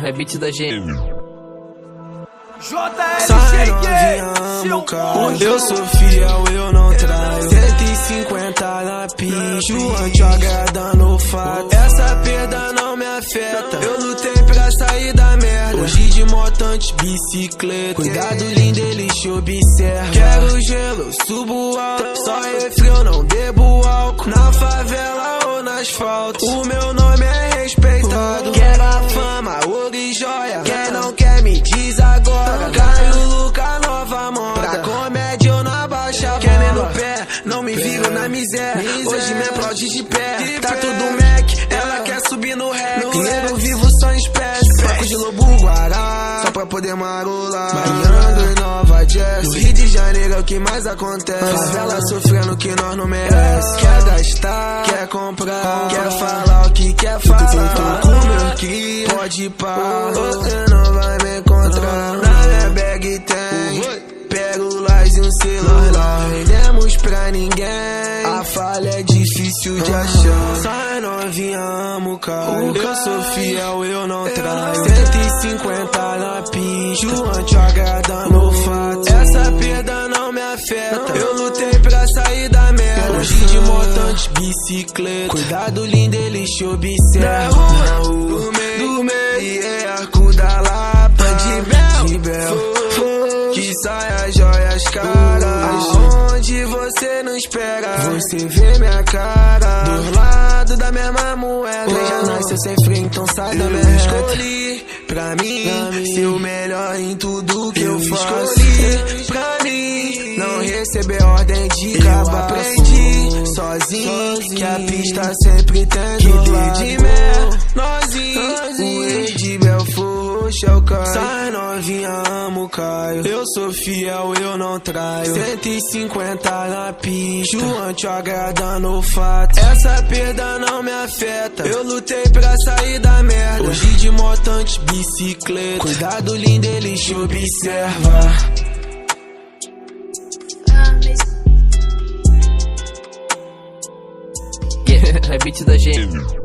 É beat da gente. Sai novinha, cara. Eu sou fiel, eu não traio. 150 na pista, te agradando o fato. Essa perda não me afeta. Eu lutei pra sair da merda. Hoje de montante, bicicleta. Cuidado lindo, ele te observa. Quero gelo, subo alto. Só refrão, não bebo álcool. Na favela ou no asfalto, o meu nome é respeitado. Quero a fama, ouro e joia. Quem não quer me diz agora. Caio Luca, nova moda. Pra comédia eu não abaixa a bola. No pé, não me viro na miséria. Hoje me aplaude de pé. Tá tudo Mac, ela quer subir no rap. Dinheiro vivo só em espécie. Paco de lobo guará, só pra poder marolar. Mariando em Nova Jersey. No Rio de Janeiro é o que mais acontece. Favela sofrendo que nós não merece. Quer gastar, quer comprar, quer falar o que quer falar. Com meu cria, pode ir pá. Você não vai me encontrar. Na minha bag tem pérolas e um celular. Vendemos pra ninguém, a falha é difícil de achar. Sai novinha, amo Caio. Eu sou fiel, eu não traio. 150 na pista, te agradando o fato. Essa perda não me afeta. Eu lutei pra sair da merda. Hoje de montante, bicicleta. Cuidado lindo, ele te observa. Na rua, do meio, é arco da Lapa. De Bel, que sai as joias caras. Aonde você não espera, você vê minha cara. Do lado da mesma moeda. Já nasceu sem freio, então sai da minha reta. Escolhi pra mim ser o melhor em tudo que eu faço. Escolhi pra mim não receber ordem de cabo. Aprendi sozinho que a pista sempre tem do lado de o rei de Belfort, é o Caio. Sai novinha, amo Caio. Eu sou fiel, eu não traio. 150 na pista, te agradando o fato. Essa perda não me afeta. Eu lutei pra sair da merda. Hoje de montante, bicicleta. Cuidado lindo, ele te observa. É beat da gente.